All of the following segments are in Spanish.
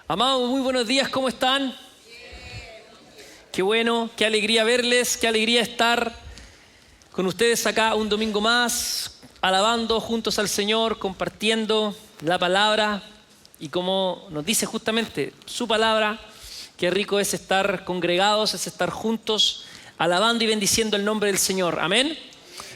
Amados, muy buenos días, ¿cómo están? Qué bueno, qué alegría verles, qué alegría estar con ustedes acá un domingo más, alabando juntos al Señor, compartiendo la palabra y como nos dice justamente su palabra, qué rico es estar congregados, es estar juntos, alabando y bendiciendo el nombre del Señor. Amén.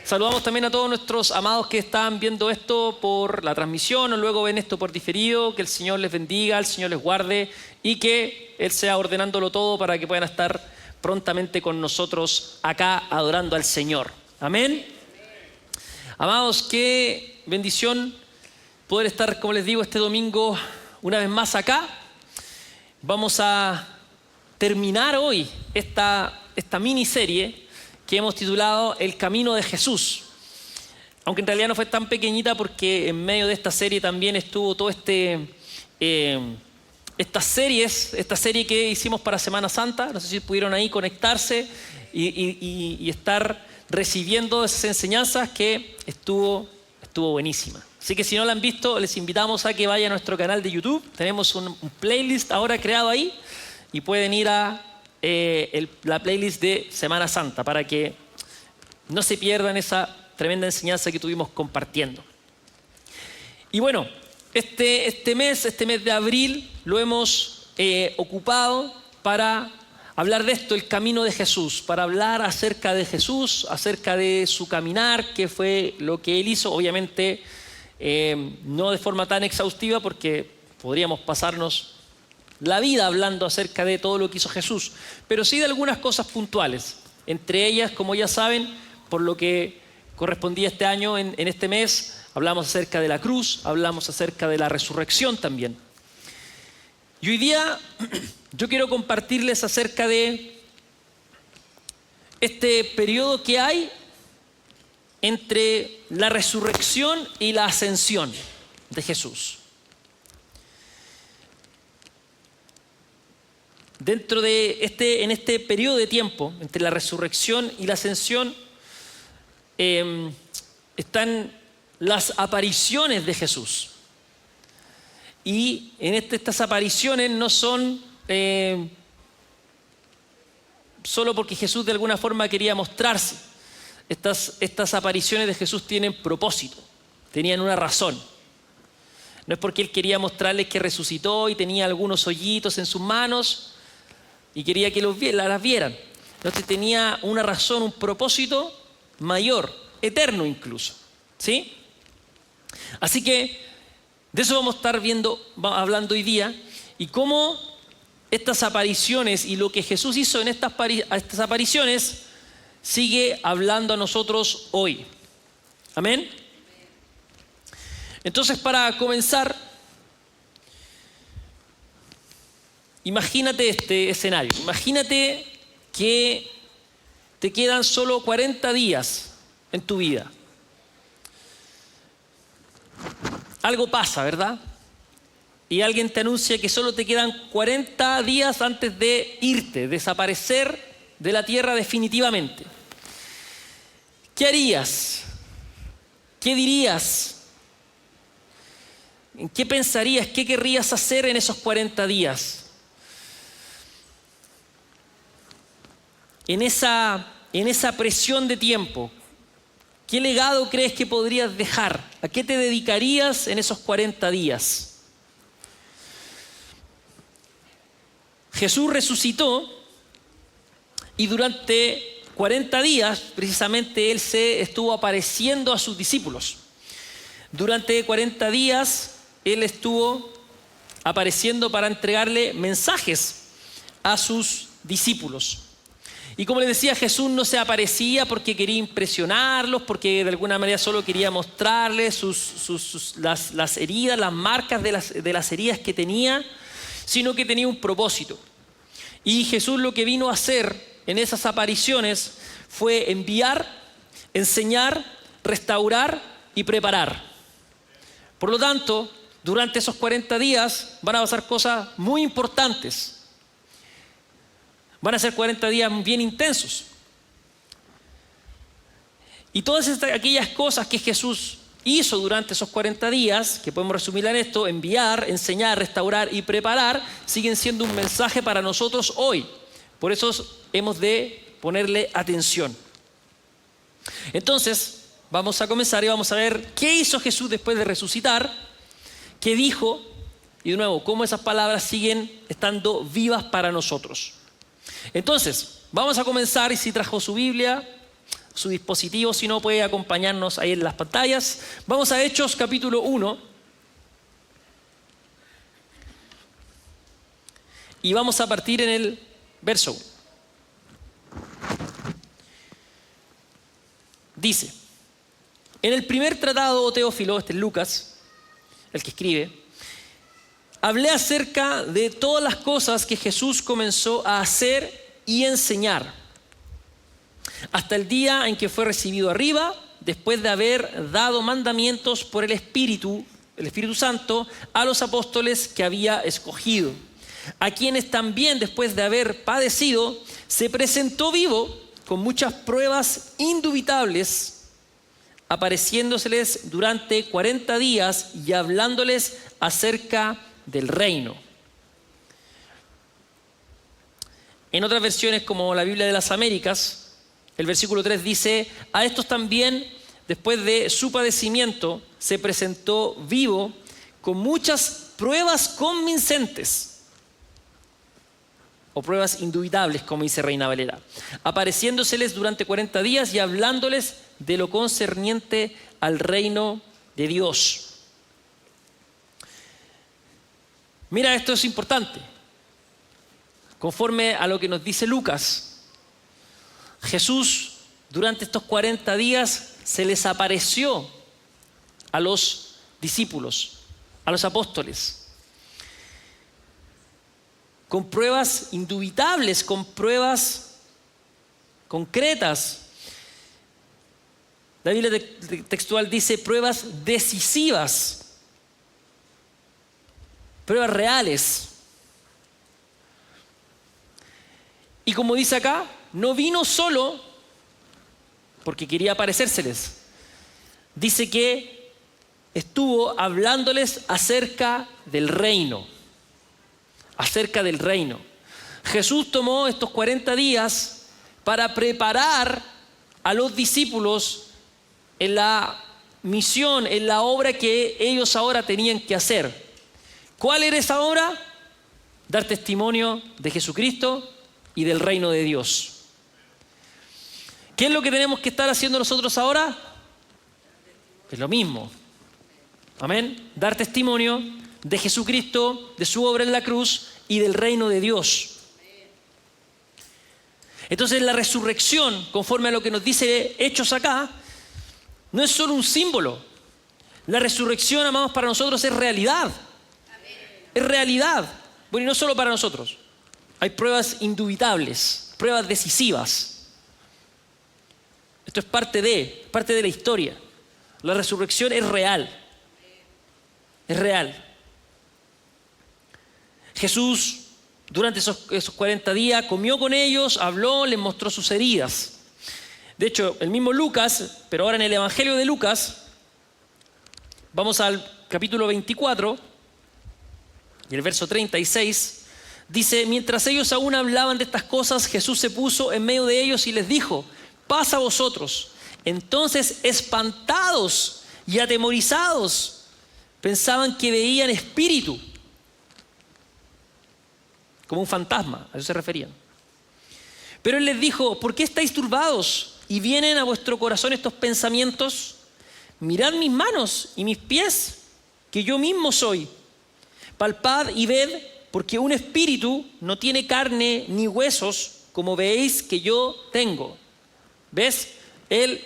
Saludamos también a todos nuestros amados que están viendo esto por la transmisión o luego ven esto por diferido. Que el Señor les bendiga, el Señor les guarde y que Él sea ordenándolo todo para que puedan estar prontamente con nosotros acá adorando al Señor. Amén. Amados, qué bendición poder estar, como les digo, este domingo una vez más acá. Vamos a terminar hoy esta miniserie que hemos titulado El Camino de Jesús. Aunque en realidad no fue tan pequeñita porque en medio de esta serie también estuvo todo esta serie que hicimos para Semana Santa. No sé si pudieron ahí conectarse y estar recibiendo esas enseñanzas que estuvo buenísima. Así que si no la han visto, les invitamos a que vayan a nuestro canal de YouTube. Tenemos un playlist ahora creado ahí y pueden ir a la playlist de Semana Santa para que no se pierdan esa tremenda enseñanza que tuvimos compartiendo. Y bueno, este mes de abril lo hemos ocupado para hablar de esto, el camino de Jesús, para hablar acerca de Jesús, acerca de su caminar, qué fue lo que Él hizo, obviamente no de forma tan exhaustiva porque podríamos pasarnos la vida hablando acerca de todo lo que hizo Jesús, pero sí de algunas cosas puntuales. Entre ellas, como ya saben, por lo que correspondía este año, en este mes, hablamos acerca de la cruz, hablamos acerca de la resurrección también. Y hoy día yo quiero compartirles acerca de este periodo que hay entre la resurrección y la ascensión de Jesús. Dentro de en este periodo de tiempo, entre la resurrección y la ascensión, están las apariciones de Jesús. Y en estas apariciones no son solo porque Jesús de alguna forma quería mostrarse. Estas apariciones de Jesús tienen propósito, tenían una razón. No es porque Él quería mostrarles que resucitó y tenía algunos hoyitos en sus manos y quería que las vieran. Entonces tenía una razón, un propósito mayor, eterno incluso, ¿sí? Así que de eso vamos a estar hablando hoy día y cómo estas apariciones y lo que Jesús hizo en estas apariciones sigue hablando a nosotros hoy. Amén. Entonces, para comenzar, imagínate este escenario. Imagínate que te quedan solo 40 días en tu vida. Algo pasa, ¿verdad? Y alguien te anuncia que solo te quedan 40 días antes de irte, desaparecer de la tierra definitivamente. ¿Qué harías? ¿Qué dirías? ¿En qué pensarías? ¿Qué querrías hacer en esos 40 días? En esa presión de tiempo, ¿qué legado crees que podrías dejar? ¿A qué te dedicarías en esos 40 días? Jesús resucitó y durante 40 días, precisamente, Él se estuvo apareciendo a sus discípulos. Durante 40 días, Él estuvo apareciendo para entregarle mensajes a sus discípulos. Y como les decía, Jesús no se aparecía porque quería impresionarlos, porque de alguna manera solo quería mostrarles las heridas, las marcas de las heridas que tenía, sino que tenía un propósito. Y Jesús lo que vino a hacer en esas apariciones fue enviar, enseñar, restaurar y preparar. Por lo tanto, durante esos 40 días van a pasar cosas muy importantes. Van a ser 40 días bien intensos. Y todas aquellas cosas que Jesús hizo durante esos 40 días, que podemos resumirla en esto: enviar, enseñar, restaurar y preparar, siguen siendo un mensaje para nosotros hoy. Por eso hemos de ponerle atención. Entonces, vamos a comenzar y vamos a ver qué hizo Jesús después de resucitar, qué dijo, y de nuevo, cómo esas palabras siguen estando vivas para nosotros. Entonces, vamos a comenzar, y si trajo su Biblia, su dispositivo, si no puede acompañarnos ahí en las pantallas. Vamos a Hechos capítulo 1. Y vamos a partir en el verso 1. Dice: en el primer tratado, oh Teófilo, este es Lucas, el que escribe, hablé acerca de todas las cosas que Jesús comenzó a hacer y enseñar, hasta el día en que fue recibido arriba, después de haber dado mandamientos por el Espíritu Santo, a los apóstoles que había escogido, a quienes también, después de haber padecido, se presentó vivo con muchas pruebas indubitables, apareciéndoseles durante 40 días y hablándoles acerca del reino. En otras versiones, como la Biblia de las Américas, el versículo 3 dice: a estos también, después de su padecimiento, se presentó vivo con muchas pruebas convincentes, o pruebas indubitables, como dice Reina Valera, apareciéndoseles durante 40 días y hablándoles de lo concerniente al reino de Dios. Mira, esto es importante. Conforme a lo que nos dice Lucas, Jesús durante estos 40 días se les apareció a los discípulos, a los apóstoles, con pruebas indubitables, con pruebas concretas. La Biblia textual dice pruebas decisivas, pruebas reales. Y como dice acá, no vino solo porque quería aparecérseles. Dice que estuvo hablándoles acerca del reino. Acerca del reino. Jesús tomó estos 40 días para preparar a los discípulos en la misión, en la obra que ellos ahora tenían que hacer. ¿Cuál era esa obra? Dar testimonio de Jesucristo y del reino de Dios. ¿Qué es lo que tenemos que estar haciendo nosotros ahora? Es lo mismo. Amén. Dar testimonio de Jesucristo, de su obra en la cruz y del reino de Dios. Entonces la resurrección, conforme a lo que nos dice Hechos acá, no es solo un símbolo. La resurrección, amados, para nosotros es realidad. Es realidad. Bueno, y no solo para nosotros. Hay pruebas indubitables, pruebas decisivas. Esto es parte de la historia. La resurrección es real. Es real. Jesús, durante esos 40 días, comió con ellos, habló, les mostró sus heridas. De hecho, el mismo Lucas, pero ahora en el Evangelio de Lucas, vamos al capítulo 24, y el verso 36, dice: mientras ellos aún hablaban de estas cosas, Jesús se puso en medio de ellos y les dijo: paz a vosotros. Entonces, espantados y atemorizados, pensaban que veían espíritu, como un fantasma, a eso se referían. Pero él les dijo: ¿por qué estáis turbados y vienen a vuestro corazón estos pensamientos? Mirad mis manos y mis pies, que yo mismo soy. Palpad y ved, porque un espíritu no tiene carne ni huesos, como veis que yo tengo. ¿Ves? Él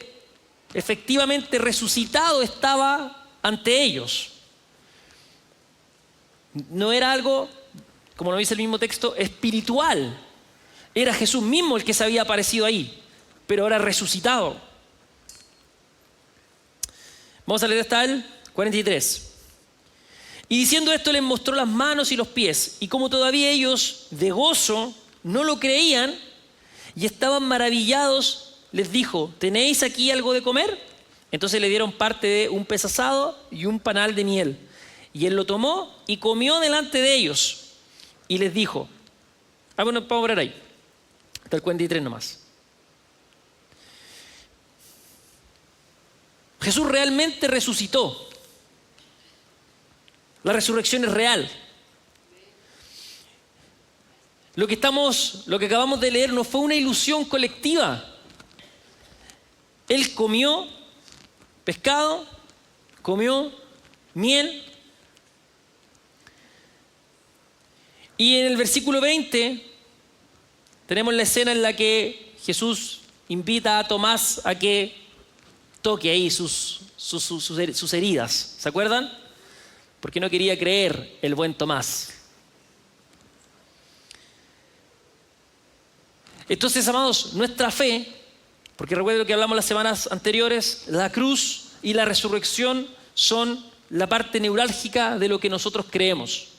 efectivamente resucitado estaba ante ellos. No era algo, como lo dice el mismo texto, espiritual. Era Jesús mismo el que se había aparecido ahí, pero ahora resucitado. Vamos a leer hasta el 43. Y diciendo esto les mostró las manos y los pies, y como todavía ellos de gozo no lo creían y estaban maravillados, les dijo: ¿tenéis aquí algo de comer? Entonces le dieron parte de un pez asado y un panal de miel. Y él lo tomó y comió delante de ellos. Y les dijo, bueno, vamos a ver ahí, hasta el 43 nomás. Jesús realmente resucitó. La resurrección es real. Lo que acabamos de leer no fue una ilusión colectiva. Él comió pescado, comió miel. Y en el versículo 20 tenemos la escena en la que Jesús invita a Tomás a que toque ahí sus heridas. ¿Se acuerdan? Porque no quería creer el buen Tomás. Entonces, amados, nuestra fe, porque recuerden lo que hablamos las semanas anteriores, la cruz y la resurrección son la parte neurálgica de lo que nosotros creemos.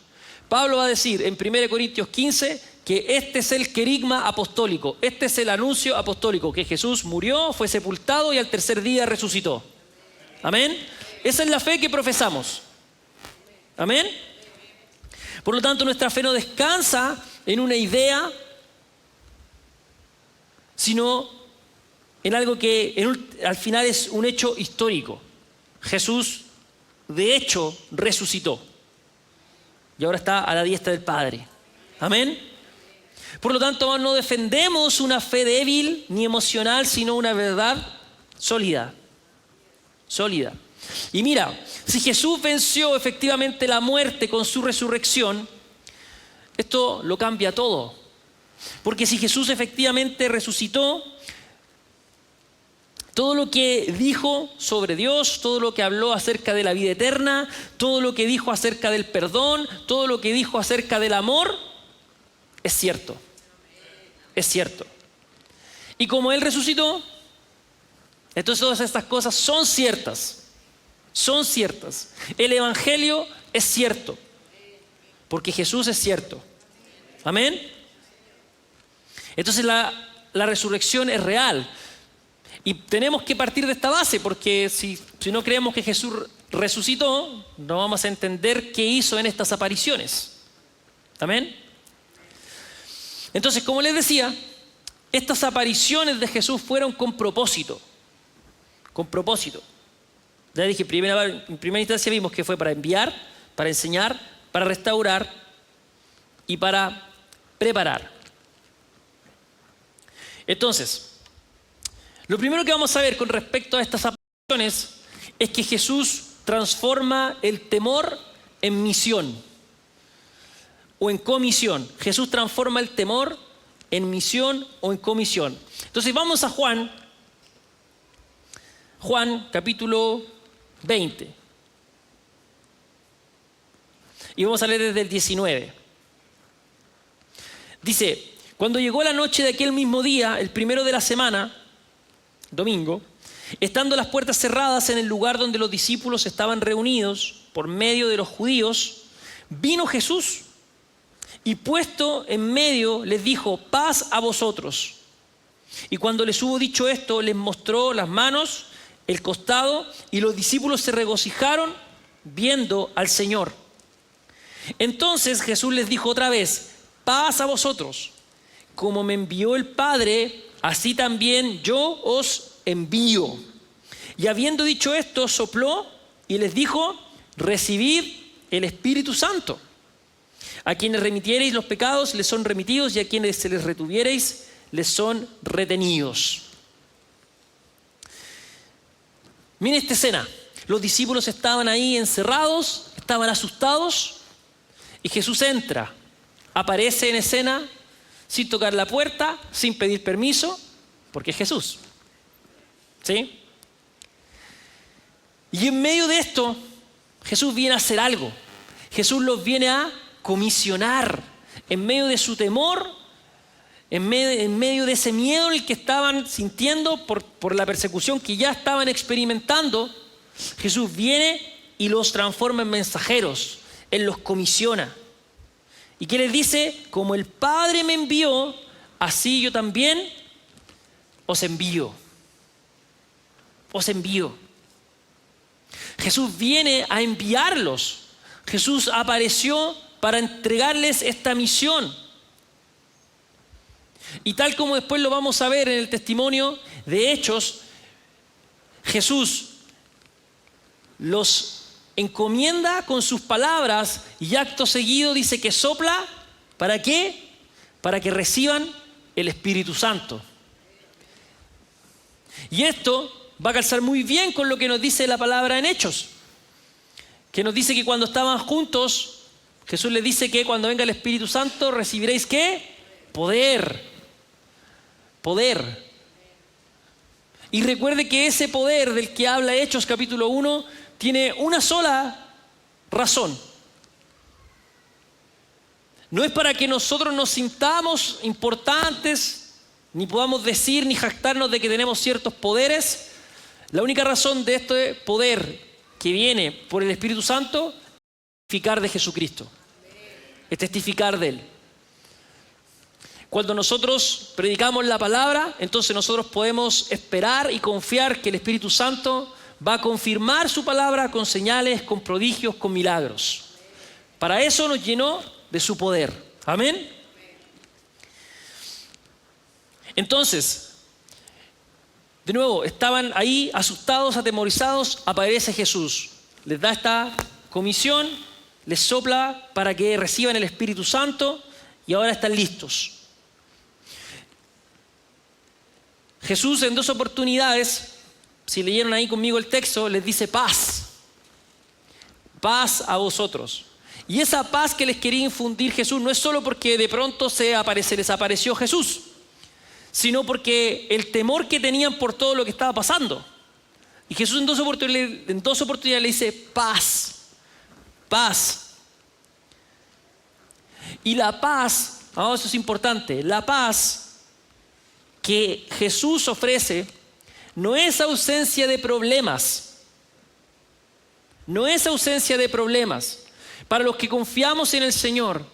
Pablo va a decir en 1 Corintios 15 que este es el querigma apostólico, este es el anuncio apostólico, que Jesús murió, fue sepultado y al tercer día resucitó. Amén. Esa es la fe que profesamos. Amén. Por lo tanto, nuestra fe no descansa en una idea, sino en algo que al final es un hecho histórico. Jesús, de hecho, resucitó. Y ahora está a la diestra del Padre. Amén. Por lo tanto, no defendemos una fe débil ni emocional, sino una verdad sólida. Sólida. Y mira, si Jesús venció efectivamente la muerte con su resurrección, esto lo cambia todo. Porque si Jesús efectivamente resucitó, todo lo que dijo sobre Dios, todo lo que habló acerca de la vida eterna, todo lo que dijo acerca del perdón, todo lo que dijo acerca del amor, es cierto. Es cierto. Y como Él resucitó, entonces todas estas cosas son ciertas. Son ciertas. El Evangelio es cierto. Porque Jesús es cierto. Amén. Entonces la resurrección es real. Y tenemos que partir de esta base, porque si no creemos que Jesús resucitó, no vamos a entender qué hizo en estas apariciones. ¿Amén? Entonces, como les decía, estas apariciones de Jesús fueron con propósito. Con propósito. Ya dije, en primera instancia vimos que fue para enviar, para enseñar, para restaurar y para preparar. Entonces, lo primero que vamos a ver con respecto a estas apariciones es que Jesús transforma el temor en misión o en comisión. Jesús transforma el temor en misión o en comisión. Entonces vamos a Juan capítulo 20. Y vamos a leer desde el 19. Dice, cuando llegó la noche de aquel mismo día, el primero de la semana, domingo, estando las puertas cerradas en el lugar donde los discípulos estaban reunidos por medio de los judíos, vino Jesús y puesto en medio les dijo, paz a vosotros. Y cuando les hubo dicho esto, les mostró las manos, el costado, y los discípulos se regocijaron viendo al Señor. Entonces Jesús les dijo otra vez, paz a vosotros. Como me envió el Padre, así también yo os envío. Y habiendo dicho esto, sopló y les dijo, recibid el Espíritu Santo. A quienes remitiereis los pecados, les son remitidos, y a quienes se les retuviereis, les son retenidos. Miren esta escena. Los discípulos estaban ahí encerrados, estaban asustados, y Jesús entra, aparece en escena, sin tocar la puerta, sin pedir permiso, porque es Jesús. ¿Sí? Y en medio de esto, Jesús viene a hacer algo. Jesús los viene a comisionar. En medio de su temor, en medio de ese miedo en el que estaban sintiendo por la persecución que ya estaban experimentando, Jesús viene y los transforma en mensajeros. Él los comisiona. ¿Y qué les dice? Como el Padre me envió, así yo también os envío. Os envío. Jesús viene a enviarlos. Jesús apareció para entregarles esta misión. Y tal como después lo vamos a ver en el testimonio de Hechos, Jesús los encomienda con sus palabras y acto seguido dice que sopla. ¿Para qué? Para que reciban el Espíritu Santo. Y esto va a calzar muy bien con lo que nos dice la palabra en Hechos, que nos dice que cuando estaban juntos, Jesús les dice que cuando venga el Espíritu Santo recibiréis ¿qué? Poder. Poder. Y recuerde que ese poder del que habla Hechos capítulo 1 tiene una sola razón. No es para que nosotros nos sintamos importantes, ni podamos decir ni jactarnos de que tenemos ciertos poderes. La única razón de este poder que viene por el Espíritu Santo es testificar de Jesucristo, es testificar de Él. Cuando nosotros predicamos la palabra, entonces nosotros podemos esperar y confiar que el Espíritu Santo va a confirmar su palabra con señales, con prodigios, con milagros. Para eso nos llenó de su poder. Amén. Entonces, de nuevo, estaban ahí asustados, atemorizados, aparece Jesús. Les da esta comisión, les sopla para que reciban el Espíritu Santo y ahora están listos. Jesús en 2 oportunidades, si leyeron ahí conmigo el texto, les dice paz. Paz a vosotros. Y esa paz que les quería infundir Jesús no es solo porque de pronto les apareció Jesús, sino porque el temor que tenían por todo lo que estaba pasando. Y Jesús en dos oportunidades le dice paz, paz. Y la paz, eso es importante, la paz que Jesús ofrece no es ausencia de problemas. No es ausencia de problemas. Para los que confiamos en el Señor,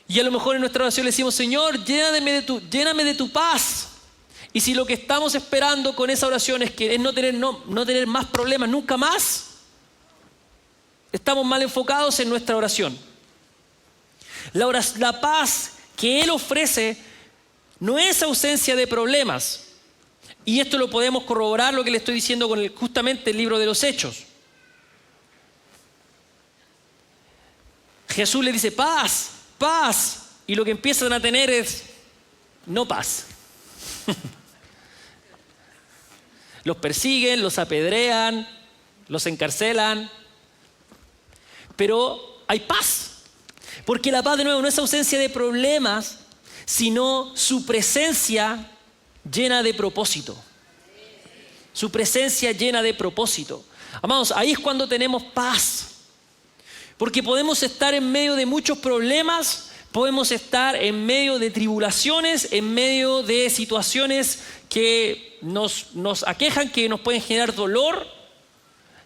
y a lo mejor en nuestra oración le decimos, Señor, lléname de tu paz. Y si lo que estamos esperando con esa oración es no tener más problemas nunca más, estamos mal enfocados en nuestra oración. La paz que Él ofrece no es ausencia de problemas. Y esto lo podemos corroborar lo que le estoy diciendo con justamente el libro de los Hechos. Jesús le dice paz, paz. Y lo que empiezan a tener es no paz. Los persiguen, los apedrean, los encarcelan. Pero hay paz. Porque la paz, de nuevo, no es ausencia de problemas, sino su presencia llena de propósito. Su presencia llena de propósito. Amados, ahí es cuando tenemos paz. Porque podemos estar en medio de muchos problemas, podemos estar en medio de tribulaciones, en medio de situaciones que nos aquejan, que nos pueden generar dolor,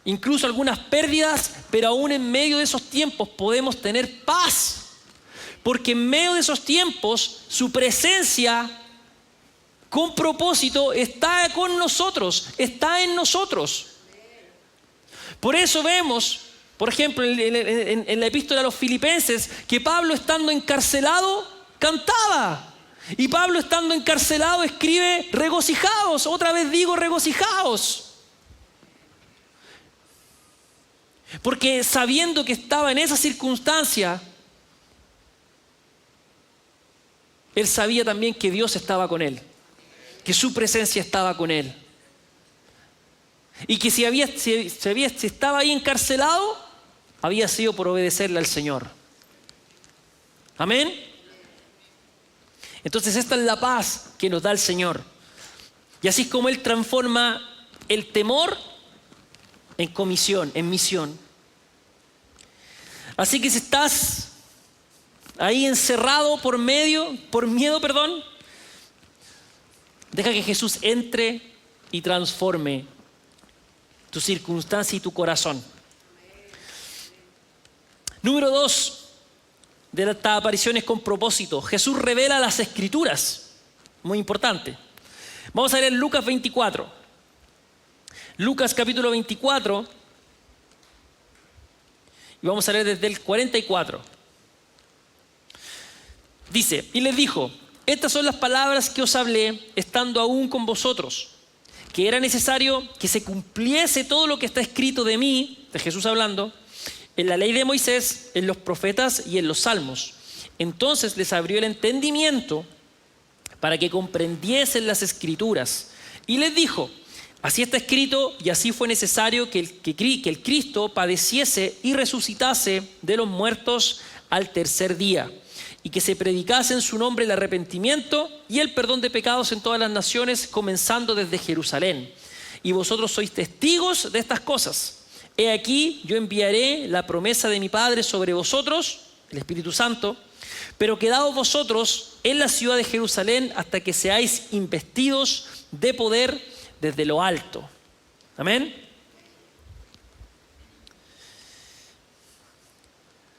incluso algunas pérdidas, pero aún en medio de esos tiempos podemos tener paz. Porque en medio de esos tiempos, su presencia con propósito está con nosotros, está en nosotros. Por eso vemos, por ejemplo, en la epístola a los Filipenses, que Pablo estando encarcelado cantaba. Y Pablo estando encarcelado escribe regocijaos, otra vez digo regocijaos. Porque sabiendo que estaba en esa circunstancia, él sabía también que Dios estaba con él, que su presencia estaba con él. Y que si estaba ahí encarcelado, había sido por obedecerle al Señor. Amén. Entonces esta es la paz que nos da el Señor. Y así es como Él transforma el temor en comisión, en misión. Así que si estás ahí encerrado por miedo, deja que Jesús entre y transforme tu circunstancia y tu corazón. Número 2 de estas apariciones con propósito. Jesús revela las Escrituras. Muy importante. Vamos a leer Lucas 24. Lucas capítulo 24. Y vamos a leer desde el 44. Dice, y les dijo, estas son las palabras que os hablé estando aún con vosotros, que era necesario que se cumpliese todo lo que está escrito de mí, de Jesús hablando, en la ley de Moisés, en los profetas y en los salmos. Entonces les abrió el entendimiento para que comprendiesen las escrituras. Y les dijo, así está escrito y así fue necesario que el Cristo padeciese y resucitase de los muertos al tercer día, y que se predicase en su nombre el arrepentimiento y el perdón de pecados en todas las naciones, comenzando desde Jerusalén. Y vosotros sois testigos de estas cosas. He aquí, yo enviaré la promesa de mi Padre sobre vosotros, el Espíritu Santo, pero quedaos vosotros en la ciudad de Jerusalén hasta que seáis investidos de poder desde lo alto. Amén.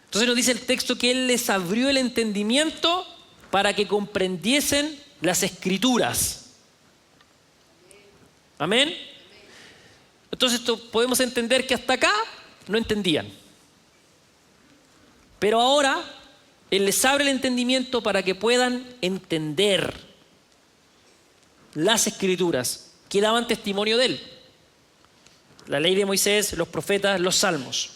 Entonces nos dice el texto que Él les abrió el entendimiento para que comprendiesen las Escrituras. Amén. Entonces podemos entender que hasta acá no entendían. Pero ahora Él les abre el entendimiento para que puedan entender las Escrituras que daban testimonio de Él. La ley de Moisés, los profetas, los salmos.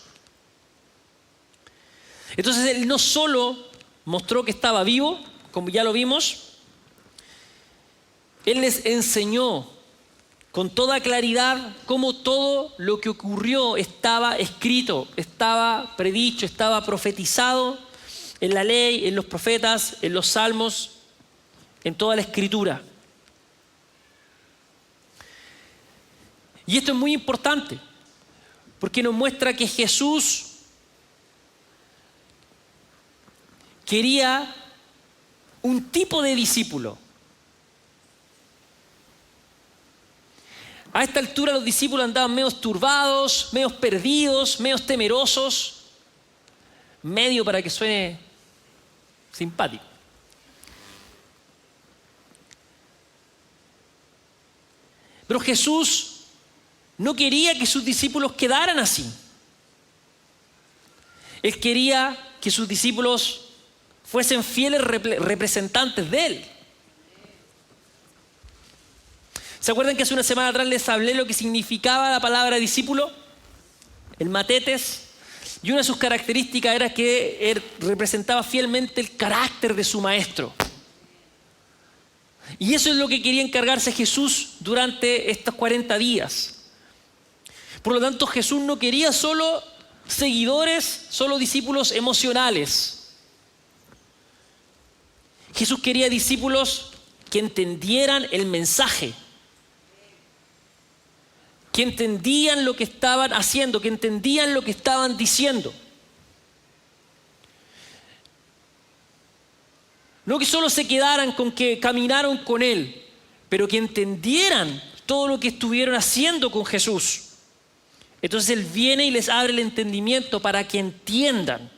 Entonces Él no solo mostró que estaba vivo, como ya lo vimos, Él les enseñó con toda claridad cómo todo lo que ocurrió estaba escrito, estaba predicho, estaba profetizado en la ley, en los profetas, en los salmos, en toda la Escritura. Y esto es muy importante, porque nos muestra que Jesús quería un tipo de discípulo. A esta altura los discípulos andaban medio turbados, medio perdidos, medio temerosos, medio para que suene simpático. Pero Jesús no quería que sus discípulos quedaran así. Él quería que sus discípulos fuesen fieles representantes de Él. ¿Se acuerdan que hace una semana atrás les hablé lo que significaba la palabra discípulo? El matetes. Y una de sus características era que él representaba fielmente el carácter de su maestro. Y eso es lo que quería encargarse Jesús durante estos 40 días. Por lo tanto, Jesús no quería solo seguidores, solo discípulos emocionales. Jesús quería discípulos que entendieran el mensaje, que entendían lo que estaban haciendo, que entendían lo que estaban diciendo. No que solo se quedaran con que caminaron con Él, pero que entendieran todo lo que estuvieron haciendo con Jesús. Entonces Él viene y les abre el entendimiento para que entiendan.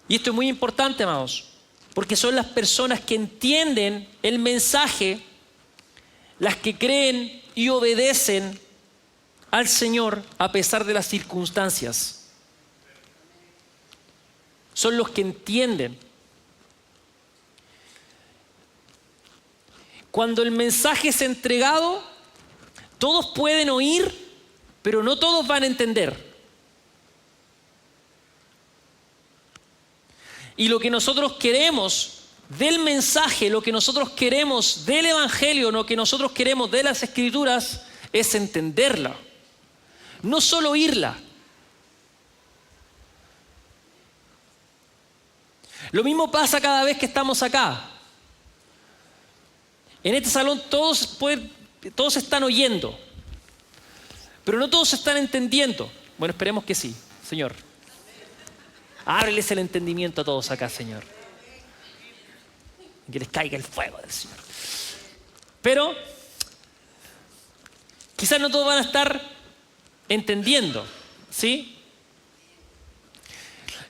Y esto es muy importante, amados, porque son las personas que entienden el mensaje, las que creen y obedecen al Señor a pesar de las circunstancias. Son los que entienden. Cuando el mensaje es entregado, todos pueden oír, pero no todos van a entender. Y lo que nosotros queremos del mensaje, lo que nosotros queremos del Evangelio, lo que nosotros queremos de las Escrituras es entenderla, no solo oírla. Lo mismo pasa cada vez que estamos acá. En este salón todos están oyendo, pero no todos están entendiendo. Bueno, esperemos que sí, Señor. Ábreles el entendimiento a todos acá, Señor. Que les caiga el fuego del Señor. Pero quizás no todos van a estar entendiendo, ¿sí?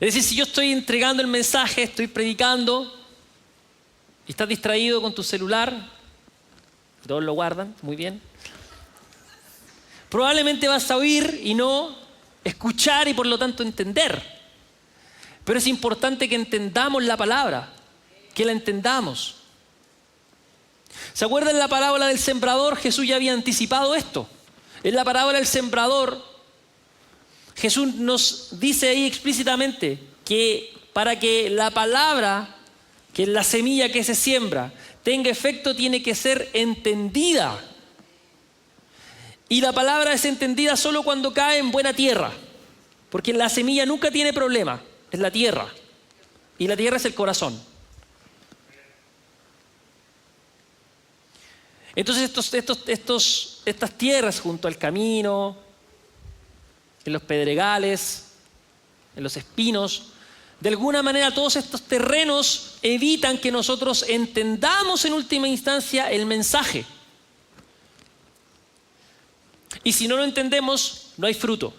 Es decir, si yo estoy entregando el mensaje, estoy predicando y estás distraído con tu celular, todos lo guardan, muy bien. Probablemente vas a oír y no escuchar y por lo tanto entender. Pero es importante que entendamos la palabra, que la entendamos. ¿Se acuerdan la parábola del sembrador? Jesús ya había anticipado esto. En la parábola del sembrador, Jesús nos dice ahí explícitamente que para que la palabra, que es la semilla que se siembra, tenga efecto, tiene que ser entendida. Y la palabra es entendida solo cuando cae en buena tierra, porque la semilla nunca tiene problema, es la tierra. Y la tierra es el corazón. Entonces estas tierras junto al camino, en los pedregales, en los espinos, de alguna manera todos estos terrenos evitan que nosotros entendamos en última instancia el mensaje. Y si no lo entendemos, no hay fruto.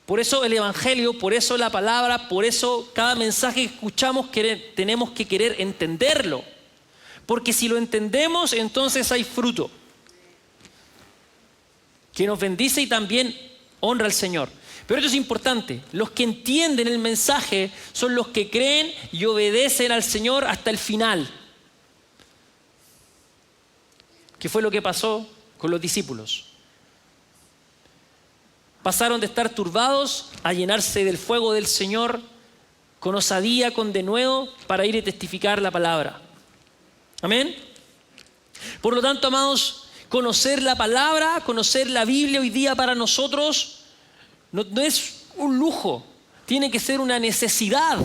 Por eso el Evangelio, por eso la palabra, por eso cada mensaje que escuchamos tenemos que querer entenderlo. Porque si lo entendemos, entonces hay fruto que nos bendice y también honra al Señor. Pero esto es importante. Los que entienden el mensaje son los que creen y obedecen al Señor hasta el final. ¿Qué fue lo que pasó con los discípulos? Pasaron de estar turbados a llenarse del fuego del Señor con osadía, con denuedo, para ir y testificar la palabra. Amén. Por lo tanto, amados, conocer la palabra, conocer la Biblia hoy día para nosotros no es un lujo, tiene que ser una necesidad.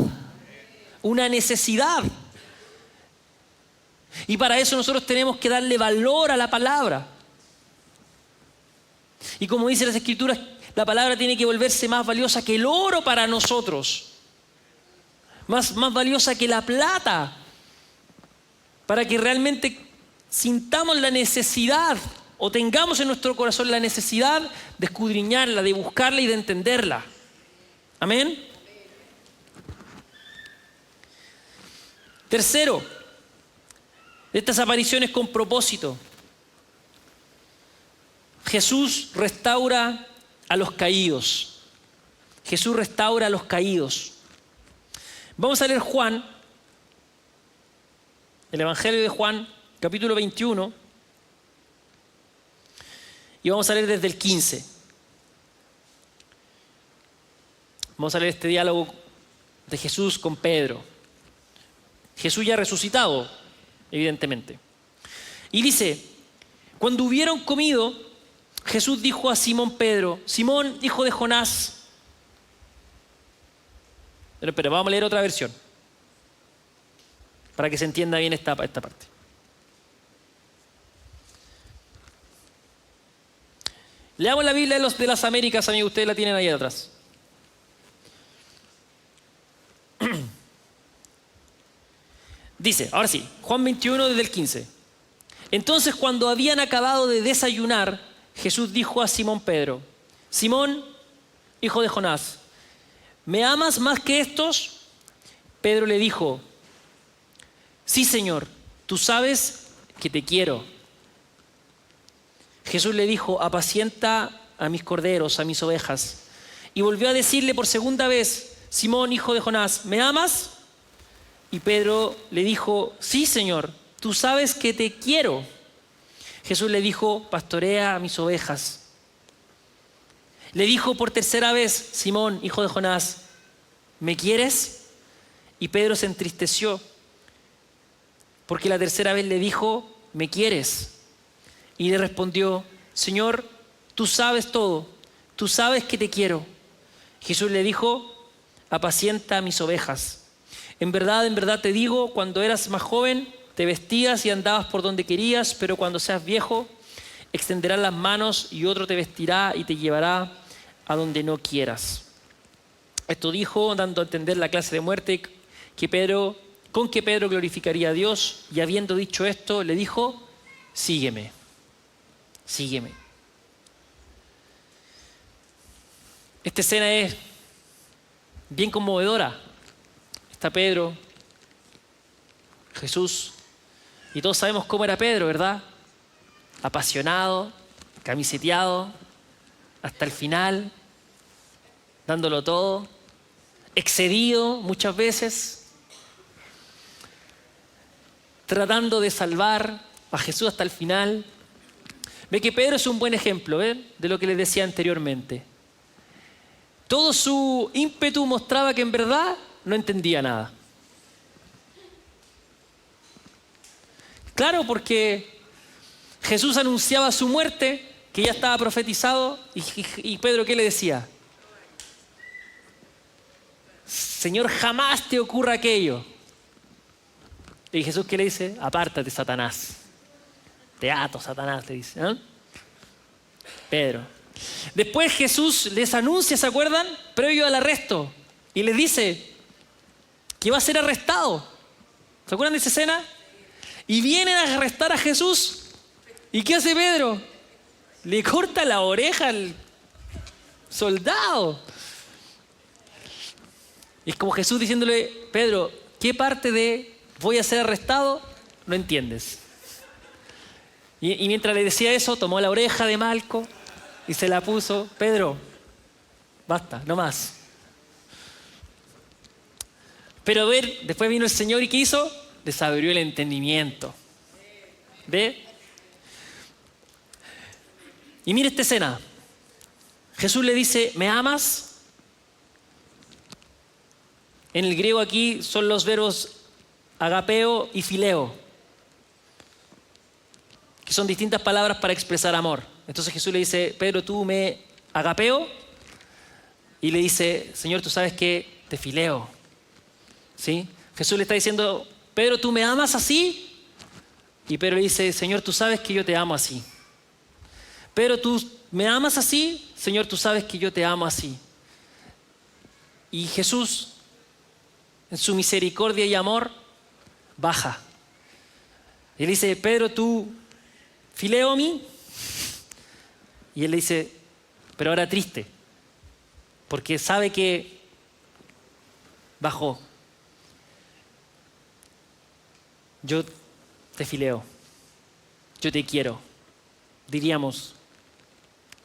Una necesidad. Y para eso nosotros tenemos que darle valor a la palabra. Y como dice las Escrituras, la palabra tiene que volverse más valiosa que el oro para nosotros. Más valiosa que la plata. Para que realmente sintamos la necesidad o tengamos en nuestro corazón la necesidad de escudriñarla, de buscarla y de entenderla. Amén. Tercero, estas apariciones con propósito. Jesús restaura a los caídos. Jesús restaura a los caídos. Vamos a leer Juan, el Evangelio de Juan, capítulo 21, y vamos a leer desde el 15. Vamos a leer este diálogo de Jesús con Pedro. Jesús ya resucitado, evidentemente. Y dice, cuando hubieron comido, Jesús dijo a Simón Pedro, Simón, hijo de Jonás. Pero vamos a leer otra versión, para que se entienda bien esta parte. Leamos la Biblia de las Américas, amigos, ustedes la tienen ahí atrás. Dice, ahora sí, Juan 21 desde el 15. Entonces cuando habían acabado de desayunar, Jesús dijo a Simón Pedro, Simón, hijo de Jonás, ¿me amas más que estos? Pedro le dijo, sí, Señor, tú sabes que te quiero. Jesús le dijo, apacienta a mis corderos, a mis ovejas. Y volvió a decirle por segunda vez, Simón, hijo de Jonás, ¿me amas? Y Pedro le dijo, sí, Señor, tú sabes que te quiero. Jesús le dijo, pastorea a mis ovejas. Le dijo por tercera vez, Simón, hijo de Jonás, ¿me quieres? Y Pedro se entristeció, porque la tercera vez le dijo, ¿me quieres? Y le respondió, Señor, tú sabes todo, tú sabes que te quiero. Jesús le dijo, apacienta mis ovejas. En verdad te digo, cuando eras más joven, te vestías y andabas por donde querías, pero cuando seas viejo, extenderás las manos y otro te vestirá y te llevará a donde no quieras. Esto dijo, dando a entender la clase de muerte con que Pedro glorificaría a Dios, y habiendo dicho esto, le dijo, sígueme, sígueme. Esta escena es bien conmovedora. Está Pedro, Jesús, y todos sabemos cómo era Pedro, ¿verdad? Apasionado, camiseteado, hasta el final. dándolo todo, excedido muchas veces, tratando de salvar a Jesús hasta el final. Ve que Pedro es un buen ejemplo, de lo que les decía anteriormente. Todo su ímpetu mostraba que en verdad no entendía nada. Claro, porque Jesús anunciaba su muerte, que ya estaba profetizado, y Pedro, ¿qué le decía? Señor, jamás te ocurra aquello. Y Jesús, ¿qué le dice? Apártate, Satanás. Te ato, Satanás, le dice. ¿No? Pedro. Después Jesús les anuncia, ¿se acuerdan? Previo al arresto. Y les dice que va a ser arrestado. ¿Se acuerdan de esa escena? Y vienen a arrestar a Jesús. ¿Y qué hace Pedro? Le corta la oreja al soldado. Y es como Jesús diciéndole, Pedro, ¿qué parte de voy a ser arrestado no entiendes? Y mientras le decía eso, tomó la oreja de Malco y se la puso. Pedro, basta, no más. Pero después vino el Señor y ¿qué hizo? Les abrió el entendimiento. ¿Ve? Y mire esta escena. Jesús le dice, ¿me amas? En el griego aquí son los verbos agapeo y fileo, que son distintas palabras para expresar amor. Entonces Jesús le dice, Pedro, tú me agapeo, y le dice, Señor, tú sabes que te fileo. ¿Sí? Jesús le está diciendo, Pedro, tú me amas así, y Pedro le dice, Señor, tú sabes que yo te amo así. Pedro, tú me amas así, Señor, tú sabes que yo te amo así. Y Jesús, en su misericordia y amor, baja. Y él dice, Pedro, tú fileo a mí. Y él le dice, pero ahora triste, porque sabe que bajó. Yo te fileo, yo te quiero, diríamos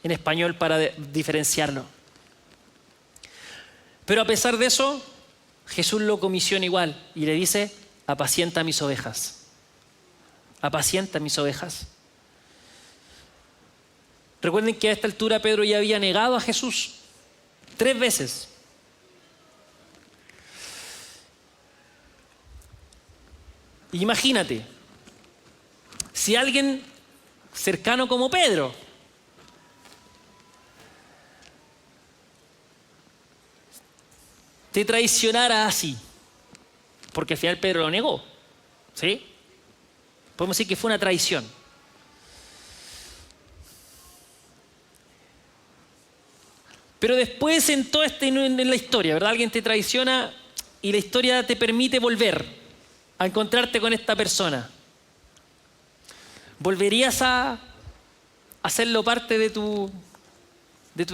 en español para diferenciarlo. Pero a pesar de eso, Jesús lo comisiona igual y le dice, apacienta mis ovejas. Apacienta mis ovejas. Recuerden que a esta altura Pedro ya había negado a Jesús 3 veces. Imagínate, si alguien cercano como Pedro te traicionara así, porque al final Pedro lo negó, ¿sí? Podemos decir que fue una traición. Pero después en toda en la historia, ¿verdad? Alguien te traiciona y la historia te permite volver a encontrarte con esta persona. ¿Volverías a hacerlo parte de tu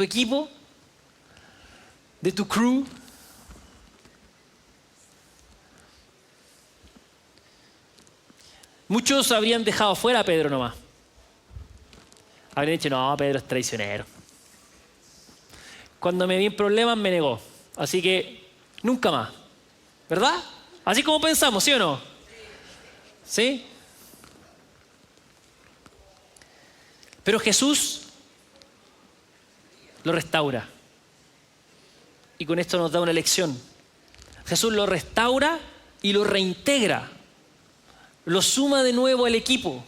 equipo? ¿De tu crew? Muchos habrían dejado fuera a Pedro nomás. Habrían dicho, no, Pedro es traicionero. Cuando me vi en problemas me negó. Así que nunca más. ¿Verdad? Así como pensamos, ¿sí o no? ¿Sí? Pero Jesús lo restaura. Y con esto nos da una lección. Jesús lo restaura y lo reintegra. Lo suma de nuevo al equipo.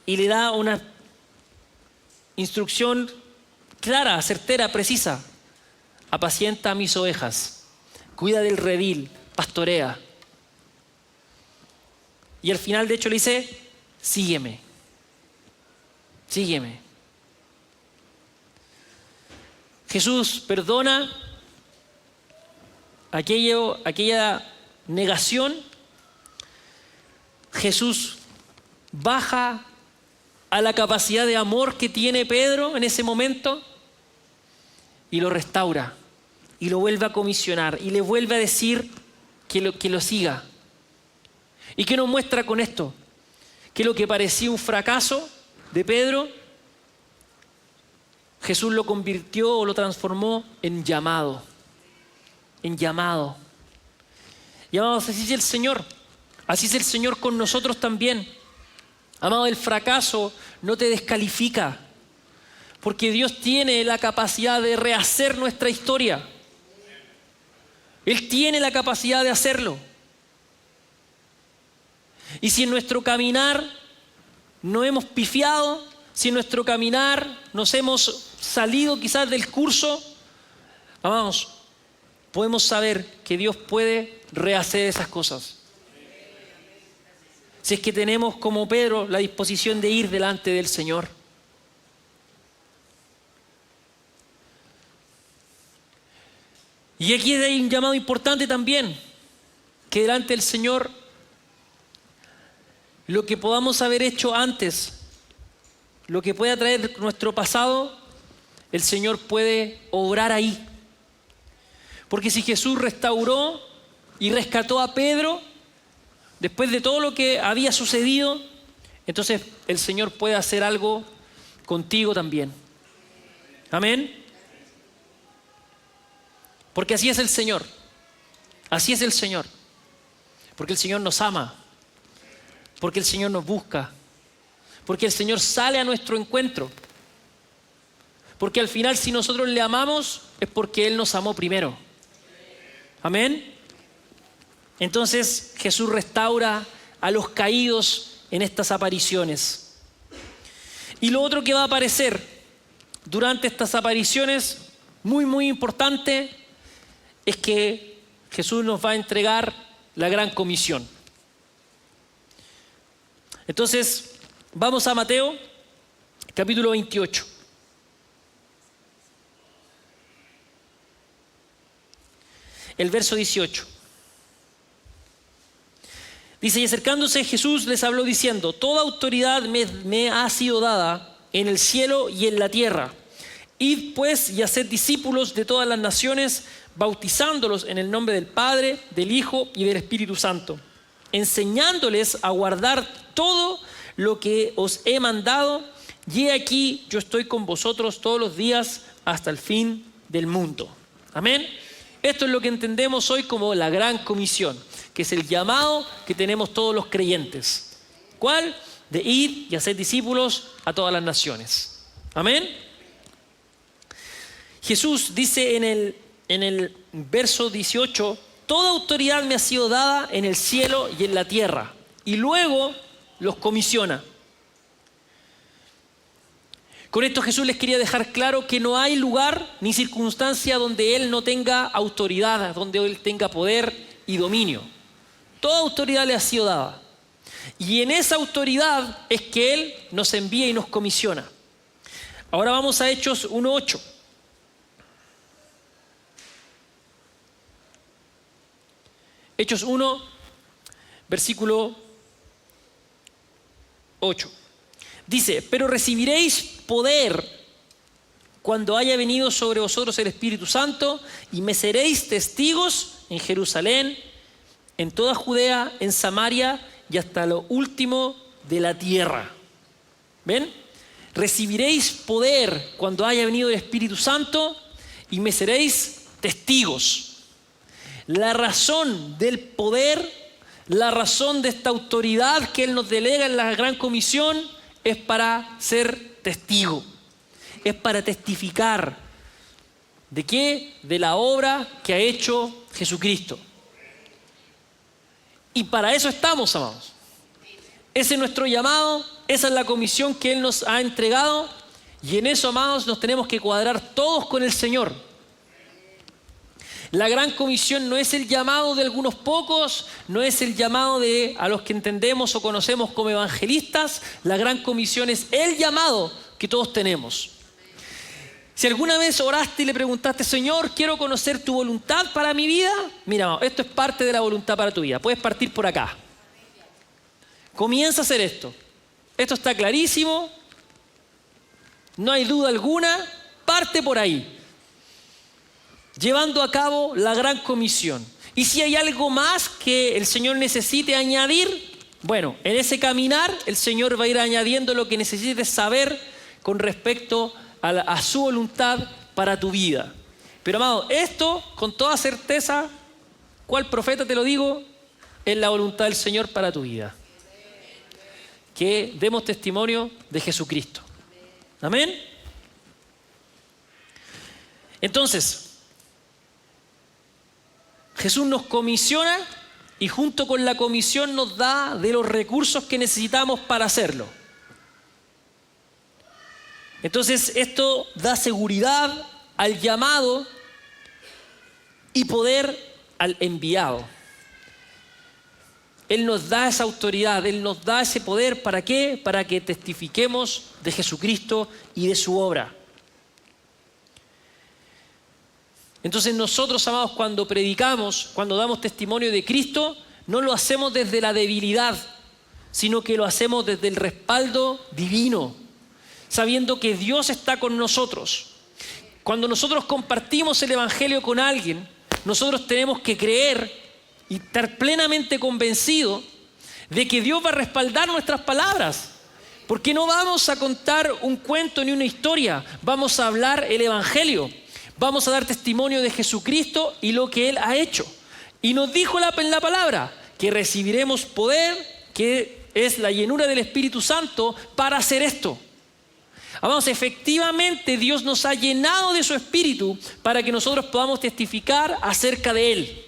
Y le da una instrucción clara, certera, precisa. Apacienta a mis ovejas. Cuida del redil. Pastorea. Y al final, de hecho, le dice, sígueme. Sígueme. Jesús perdona aquella negación. Jesús baja a la capacidad de amor que tiene Pedro en ese momento y lo restaura y lo vuelve a comisionar y le vuelve a decir que lo siga. ¿Y qué nos muestra con esto? Que lo que parecía un fracaso de Pedro, Jesús lo convirtió o lo transformó en llamado. En llamado. Y amados, así es el Señor. Así es el Señor con nosotros también. Amado, el fracaso no te descalifica. Porque Dios tiene la capacidad de rehacer nuestra historia. Él tiene la capacidad de hacerlo. Y si en nuestro caminar no hemos pifiado, si en nuestro caminar nos hemos salido quizás del curso, amados, podemos saber que Dios puede rehacer esas cosas. Si es que tenemos como Pedro la disposición de ir delante del Señor. Y aquí hay un llamado importante también, que delante del Señor, lo que podamos haber hecho antes, lo que pueda traer nuestro pasado, el Señor puede obrar ahí. Porque si Jesús restauró y rescató a Pedro, después de todo lo que había sucedido, entonces el Señor puede hacer algo contigo también. Amén. Porque así es el Señor. Así es el Señor. Porque el Señor nos ama. Porque el Señor nos busca. Porque el Señor sale a nuestro encuentro. Porque al final, si nosotros le amamos, es porque Él nos amó primero. Amén. Entonces Jesús restaura a los caídos en estas apariciones. Y lo otro que va a aparecer durante estas apariciones, muy importante, es que Jesús nos va a entregar la gran comisión. Entonces, vamos a Mateo, capítulo 28. El verso 18. Dice, y acercándose Jesús les habló diciendo, toda autoridad me ha sido dada en el cielo y en la tierra. Id pues y haced discípulos de todas las naciones, bautizándolos en el nombre del Padre, del Hijo y del Espíritu Santo, enseñándoles a guardar todo lo que os he mandado, y he aquí yo estoy con vosotros todos los días hasta el fin del mundo. Amén. Esto es lo que entendemos hoy como la gran comisión, que es el llamado que tenemos todos los creyentes. ¿Cuál? De ir y hacer discípulos a todas las naciones. Amén. Jesús dice en el verso 18, toda autoridad me ha sido dada en el cielo y en la tierra. Y luego los comisiona. Con esto Jesús les quería dejar claro que no hay lugar ni circunstancia donde Él no tenga autoridad, donde Él tenga poder y dominio. Toda autoridad le ha sido dada. Y en esa autoridad es que Él nos envía y nos comisiona. Ahora vamos a Hechos 1:8. Hechos 1, versículo 8. Dice, pero recibiréis poder cuando haya venido sobre vosotros el Espíritu Santo y me seréis testigos en Jerusalén, en toda Judea, en Samaria y hasta lo último de la tierra. ¿Ven? Recibiréis poder cuando haya venido el Espíritu Santo y me seréis testigos. La razón del poder, la razón de esta autoridad que Él nos delega en la gran comisión es para ser testigo, es para testificar. ¿De qué? De la obra que ha hecho Jesucristo. Y para eso estamos, amados. Ese es nuestro llamado, esa es la comisión que Él nos ha entregado y en eso, amados, nos tenemos que cuadrar todos con el Señor. La gran comisión no es el llamado de algunos pocos, no es el llamado de a los que entendemos o conocemos como evangelistas. La gran comisión es el llamado que todos tenemos. Si alguna vez oraste y le preguntaste, Señor, quiero conocer tu voluntad para mi vida, mira, esto es parte de la voluntad para tu vida. Puedes partir por acá. Comienza a hacer esto. Esto está clarísimo, no hay duda alguna, parte por ahí. Llevando a cabo la gran comisión. Y si hay algo más que el Señor necesite añadir, bueno, en ese caminar el Señor va a ir añadiendo lo que necesites saber con respecto a su voluntad para tu vida. Pero amado, esto con toda certeza, ¿cuál profeta te lo digo? Es la voluntad del Señor para tu vida. Que demos testimonio de Jesucristo. Amén. Entonces, Jesús nos comisiona y junto con la comisión nos da de los recursos que necesitamos para hacerlo. Entonces, esto da seguridad al llamado y poder al enviado. Él nos da esa autoridad, Él nos da ese poder. ¿Para qué? Para que testifiquemos de Jesucristo y de su obra. Entonces nosotros, amados, cuando predicamos, cuando damos testimonio de Cristo, no lo hacemos desde la debilidad, sino que lo hacemos desde el respaldo divino, sabiendo que Dios está con nosotros. Cuando nosotros compartimos el Evangelio con alguien, nosotros tenemos que creer y estar plenamente convencidos de que Dios va a respaldar nuestras palabras. Porque no vamos a contar un cuento ni una historia, vamos a hablar el Evangelio. Vamos a dar testimonio de Jesucristo y lo que Él ha hecho. Y nos dijo en la palabra que recibiremos poder, que es la llenura del Espíritu Santo, para hacer esto. Vamos, efectivamente Dios nos ha llenado de su Espíritu para que nosotros podamos testificar acerca de Él.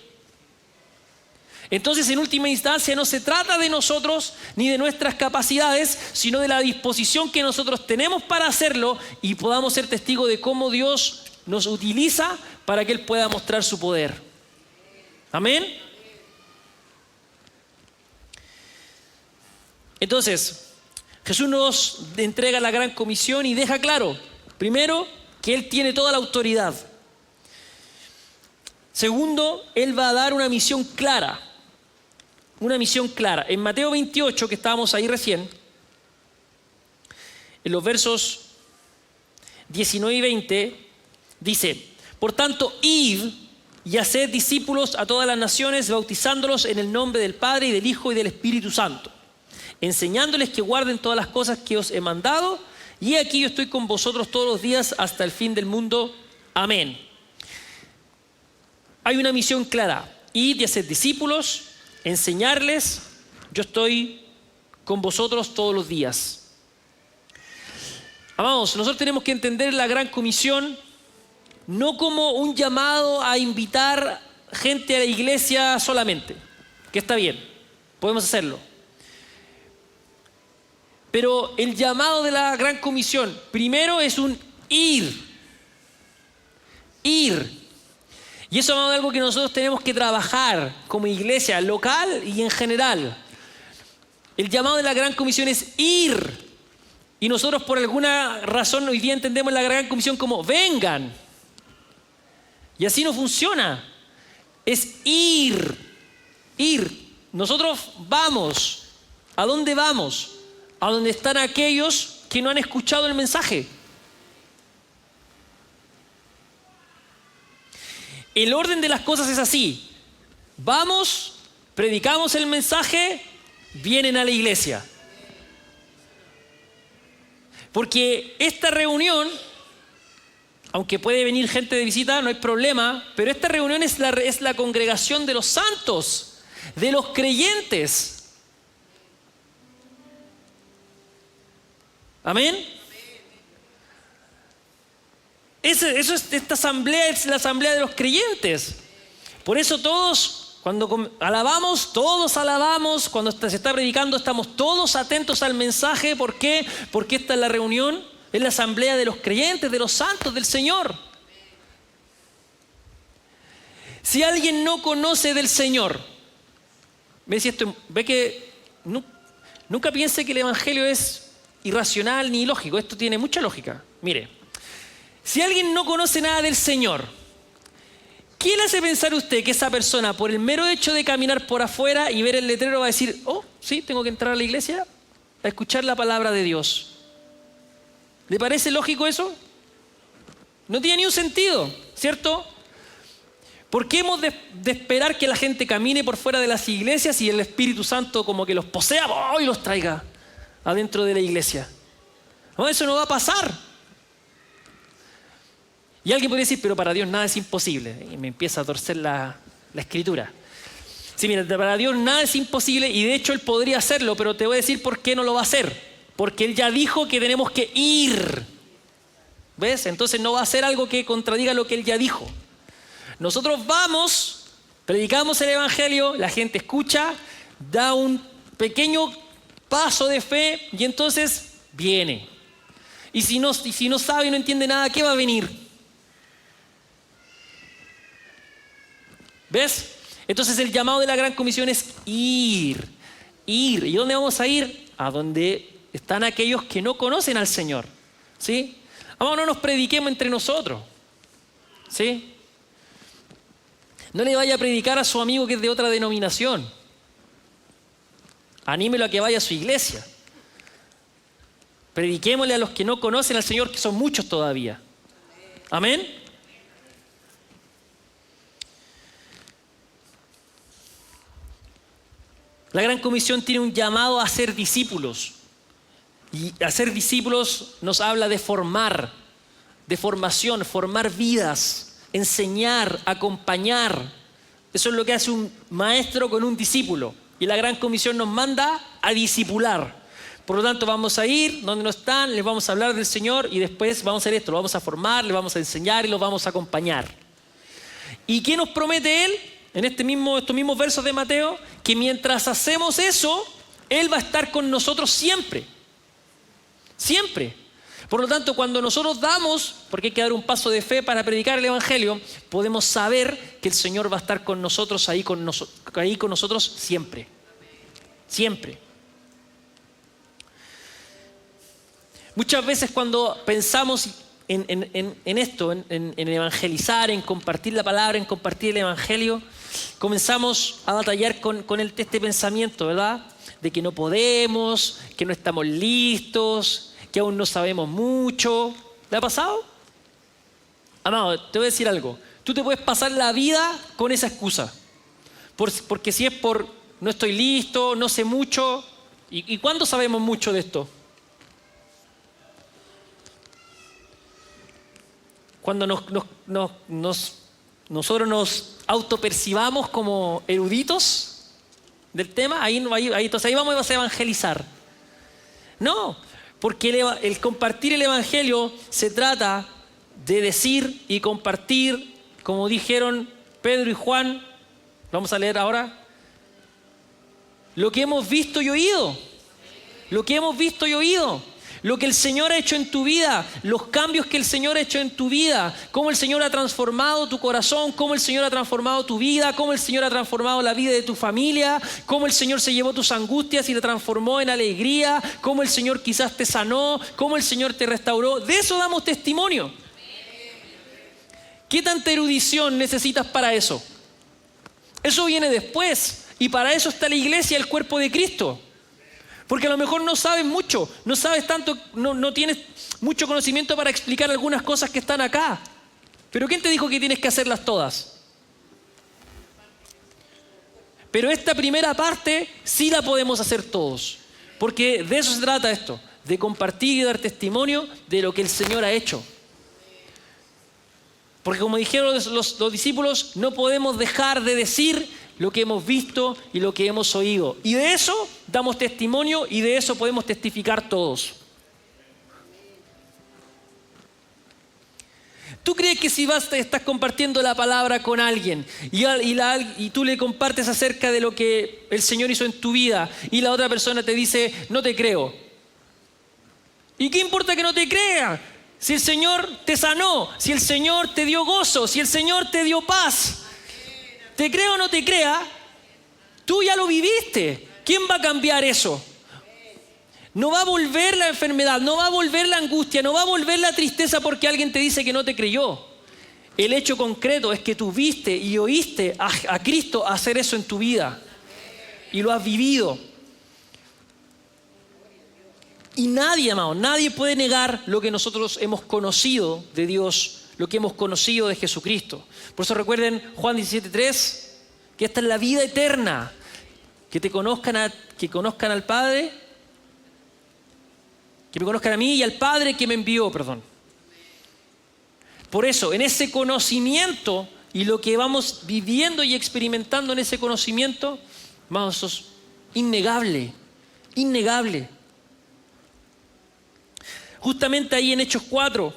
Entonces, en última instancia, no se trata de nosotros ni de nuestras capacidades, sino de la disposición que nosotros tenemos para hacerlo y podamos ser testigos de cómo Dios nos utiliza para que Él pueda mostrar su poder. Amén. Entonces, Jesús nos entrega la gran comisión y deja claro, primero, que Él tiene toda la autoridad. Segundo, Él va a dar una misión clara. Una misión clara. En Mateo 28, que estábamos ahí recién, en los versos 19 y 20, dice: por tanto, id y haced discípulos a todas las naciones, bautizándolos en el nombre del Padre y del Hijo y del Espíritu Santo, enseñándoles que guarden todas las cosas que os he mandado, y aquí yo estoy con vosotros todos los días hasta el fin del mundo. Amén. Hay una misión clara: id y haced discípulos, enseñarles, yo estoy con vosotros todos los días. Amados, nosotros tenemos que entender la gran comisión no como un llamado a invitar gente a la iglesia solamente, que está bien, podemos hacerlo. Pero el llamado de la gran comisión, primero es un ir. Ir. Y eso es algo que nosotros tenemos que trabajar como iglesia local y en general. El llamado de la gran comisión es ir. Y nosotros por alguna razón hoy día entendemos la gran comisión como vengan. Y así no funciona. Es ir. Ir. Nosotros vamos. ¿A dónde vamos? A donde están aquellos que no han escuchado el mensaje. El orden de las cosas es así. Vamos, predicamos el mensaje, vienen a la iglesia. Porque esta reunión, aunque puede venir gente de visita, no hay problema, pero esta reunión es la congregación de los santos, de los creyentes. Amén. Esta asamblea es la asamblea de los creyentes. Por eso todos, cuando alabamos, cuando se está predicando, estamos todos atentos al mensaje. ¿Por qué? Porque esta es la reunión, es la asamblea de los creyentes, de los santos del Señor. Si alguien no conoce del Señor, ve que nunca piense que el Evangelio es irracional ni ilógico. Esto tiene mucha lógica. Mire. Si alguien no conoce nada del Señor, ¿qué le hace pensar a usted que esa persona, por el mero hecho de caminar por afuera y ver el letrero, va a decir: oh, sí, tengo que entrar a la iglesia a escuchar la palabra de Dios? ¿Le parece lógico eso? No tiene ni un sentido, ¿cierto? ¿Por qué hemos de esperar que la gente camine por fuera de las iglesias y el Espíritu Santo como que los posea y los traiga adentro de la iglesia? No, eso no va a pasar. Y alguien podría decir, pero para Dios nada es imposible. Y me empieza a torcer la escritura. Sí, mira, para Dios nada es imposible y de hecho Él podría hacerlo, pero te voy a decir por qué no lo va a hacer. Porque Él ya dijo que tenemos que ir. ¿Ves? Entonces no va a hacer algo que contradiga lo que Él ya dijo. Nosotros vamos, predicamos el Evangelio, la gente escucha, da un pequeño paso de fe y entonces viene. Y si no sabe y no entiende nada, ¿qué va a venir? ¿Ves? Entonces el llamado de la Gran Comisión es ir. ¿Y dónde vamos a ir? A donde están aquellos que no conocen al Señor. ¿Sí? Vamos, no nos prediquemos entre nosotros. ¿Sí? No le vaya a predicar a su amigo que es de otra denominación. Anímelo a que vaya a su iglesia. Prediquémosle a los que no conocen al Señor, que son muchos todavía. Amén. La Gran Comisión tiene un llamado a ser discípulos. Y hacer discípulos nos habla de formar, de formación, formar vidas, enseñar, acompañar. Eso es lo que hace un maestro con un discípulo. Y la Gran Comisión nos manda a discipular. Por lo tanto, vamos a ir donde no están, les vamos a hablar del Señor y después vamos a hacer esto, lo vamos a formar, les vamos a enseñar y los vamos a acompañar. ¿Y qué nos promete Él? En estos mismos versos de Mateo, que mientras hacemos eso, Él va a estar con nosotros siempre. Siempre. Por lo tanto, cuando nosotros damos, porque hay que dar un paso de fe para predicar el Evangelio, podemos saber que el Señor va a estar con nosotros, ahí con nosotros siempre. Siempre. Muchas veces cuando pensamos en esto, en evangelizar, en compartir la palabra, en compartir el Evangelio, comenzamos a batallar con este pensamiento, ¿verdad? De que no podemos, que no estamos listos, que aún no sabemos mucho. ¿Le ha pasado? Amado, te voy a decir algo. Tú te puedes pasar la vida con esa excusa. Porque si es por no estoy listo, no sé mucho. ¿Y cuándo sabemos mucho de esto? Cuando nosotros nos autopercibamos como eruditos del tema, entonces ahí vamos a evangelizar. No, porque el compartir el Evangelio se trata de decir y compartir, como dijeron Pedro y Juan, vamos a leer ahora, lo que hemos visto y oído. Lo que hemos visto y oído. Lo que el Señor ha hecho en tu vida, los cambios que el Señor ha hecho en tu vida, cómo el Señor ha transformado tu corazón, cómo el Señor ha transformado tu vida, cómo el Señor ha transformado la vida de tu familia, cómo el Señor se llevó tus angustias y la transformó en alegría, cómo el Señor quizás te sanó, cómo el Señor te restauró. De eso damos testimonio. ¿Qué tanta erudición necesitas para eso? Eso viene después y para eso está la iglesia, el cuerpo de Cristo. Porque a lo mejor no sabes mucho, no sabes tanto, no tienes mucho conocimiento para explicar algunas cosas que están acá. Pero ¿quién te dijo que tienes que hacerlas todas? Pero esta primera parte sí la podemos hacer todos. Porque de eso se trata esto, de compartir y dar testimonio de lo que el Señor ha hecho. Porque como dijeron los discípulos, no podemos dejar de decir lo que hemos visto y lo que hemos oído. Y de eso damos testimonio y de eso podemos testificar todos. ¿Tú crees que si estás compartiendo la palabra con alguien y tú le compartes acerca de lo que el Señor hizo en tu vida y la otra persona te dice, no te creo? ¿Y qué importa que no te crea? Si el Señor te sanó, si el Señor te dio gozo, si el Señor te dio paz. Te crea o no te crea, tú ya lo viviste. ¿Quién va a cambiar eso? No va a volver la enfermedad, no va a volver la angustia, no va a volver la tristeza porque alguien te dice que no te creyó. El hecho concreto es que tú viste y oíste a Cristo hacer eso en tu vida. Y lo has vivido. Y nadie, amado, nadie puede negar lo que nosotros hemos conocido de Dios, lo que hemos conocido de Jesucristo. Por eso recuerden Juan 17:3, que esta es la vida eterna, que conozcan al Padre, que me conozcan a mí y al Padre que me envió, perdón. Por eso, en ese conocimiento y lo que vamos viviendo y experimentando en ese conocimiento, hermanos, eso es innegable, innegable. Justamente ahí en Hechos 4,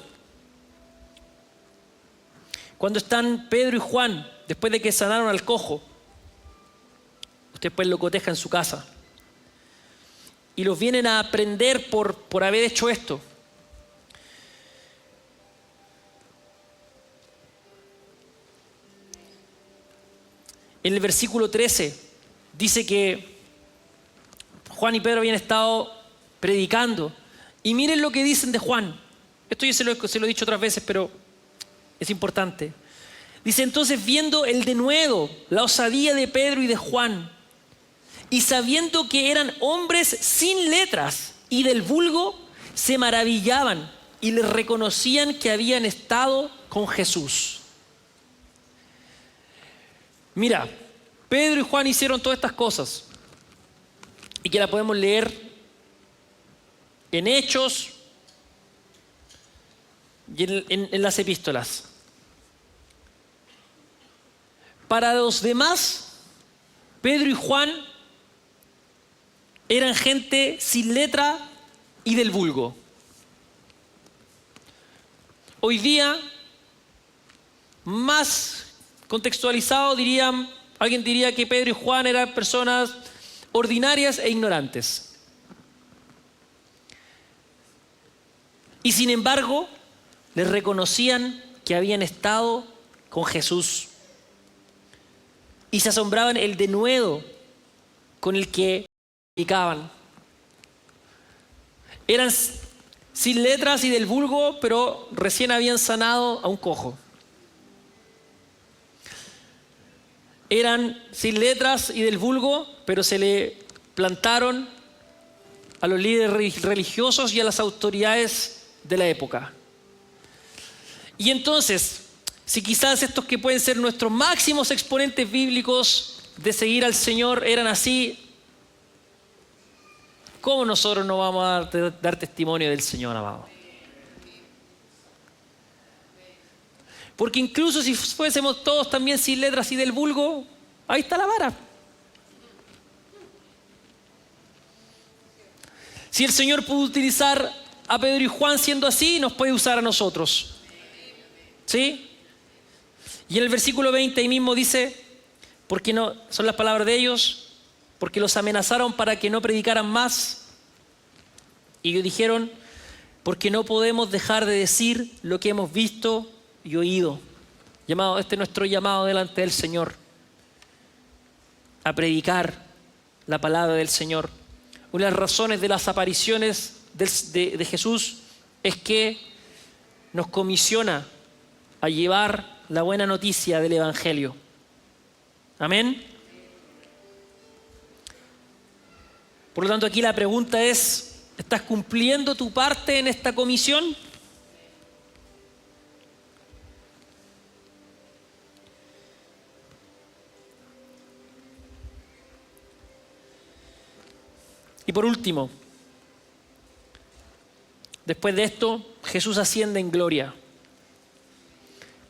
cuando están Pedro y Juan, después de que sanaron al cojo, usted pues lo coteja en su casa, y los vienen a prender por haber hecho esto. En el versículo 13 dice que Juan y Pedro habían estado predicando. Y miren lo que dicen de Juan. Esto yo se lo he dicho otras veces, pero es importante. Dice: entonces, viendo el denuedo, la osadía de Pedro y de Juan, y sabiendo que eran hombres sin letras y del vulgo, se maravillaban y les reconocían que habían estado con Jesús. Mira, Pedro y Juan hicieron todas estas cosas y que la podemos leer en Hechos y en las epístolas. Para los demás, Pedro y Juan eran gente sin letra y del vulgo. Hoy día, más contextualizado, alguien diría que Pedro y Juan eran personas ordinarias e ignorantes. Y sin embargo, les reconocían que habían estado con Jesús. Y se asombraban el denuedo con el que predicaban. Eran sin letras y del vulgo, pero recién habían sanado a un cojo. Eran sin letras y del vulgo, pero se le plantaron a los líderes religiosos y a las autoridades de la época. Y entonces, si quizás estos que pueden ser nuestros máximos exponentes bíblicos de seguir al Señor eran así, ¿cómo nosotros no vamos a dar testimonio del Señor, amado? Porque incluso si fuésemos todos también sin letras y del vulgo, ahí está la vara. Si el Señor pudo utilizar a Pedro y Juan siendo así, nos puede usar a nosotros. ¿Sí? Y en el versículo 20 ahí mismo dice, porque no, son las palabras de ellos, porque los amenazaron para que no predicaran más. Y ellos dijeron, porque no podemos dejar de decir lo que hemos visto y oído. Este es nuestro llamado delante del Señor, a predicar la palabra del Señor. Una de las razones de las apariciones de Jesús es que nos comisiona a llevar la buena noticia del Evangelio. Amén. Por lo tanto, aquí la pregunta es, ¿estás cumpliendo tu parte en esta comisión? Y por último, después de esto, Jesús asciende en gloria,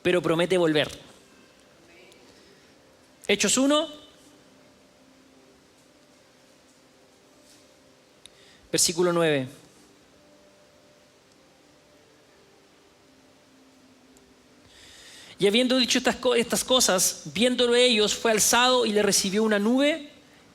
pero promete volver. Hechos 1, versículo 9. Y habiendo dicho estas cosas, viéndolo ellos, fue alzado y le recibió una nube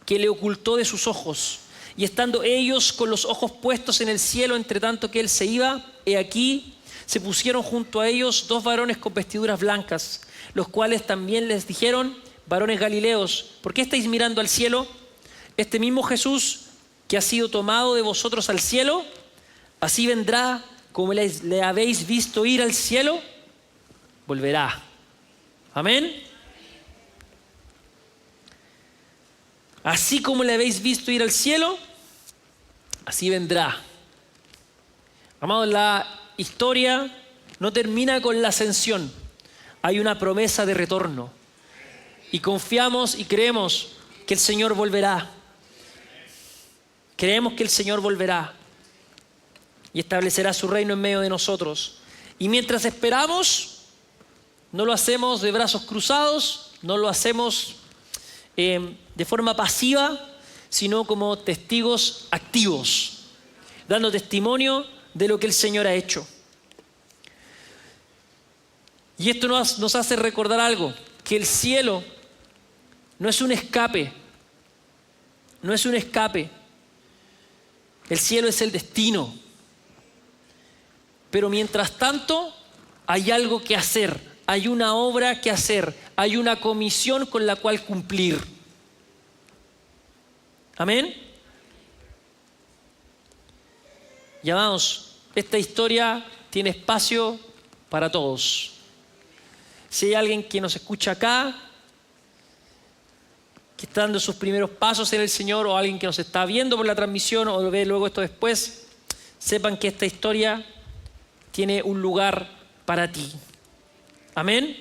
que le ocultó de sus ojos. Y estando ellos con los ojos puestos en el cielo, entre tanto que él se iba, he aquí, se pusieron junto a ellos 2 varones con vestiduras blancas, los cuales también les dijeron, varones galileos, ¿por qué estáis mirando al cielo? Este mismo Jesús que ha sido tomado de vosotros al cielo, así vendrá como le habéis visto ir al cielo, volverá. Amén. Así como le habéis visto ir al cielo, así vendrá. Amados, la historia no termina con la ascensión. Hay una promesa de retorno. Y confiamos y creemos que el Señor volverá. Creemos que el Señor volverá y establecerá su reino en medio de nosotros. Y mientras esperamos, No lo hacemos de brazos cruzados, no lo hacemos de forma pasiva, sino como testigos activos, dando testimonio de lo que el Señor ha hecho. Y esto nos hace recordar algo, que el cielo no es un escape, no es un escape. El cielo es el destino. Pero mientras tanto, hay algo que hacer, hay una obra que hacer, hay una comisión con la cual cumplir. ¿Amén? Y amados, esta historia tiene espacio para todos. Si hay alguien que nos escucha acá, que está dando sus primeros pasos en el Señor, o alguien que nos está viendo por la transmisión o ve luego esto después, sepan que esta historia tiene un lugar para ti. Amén.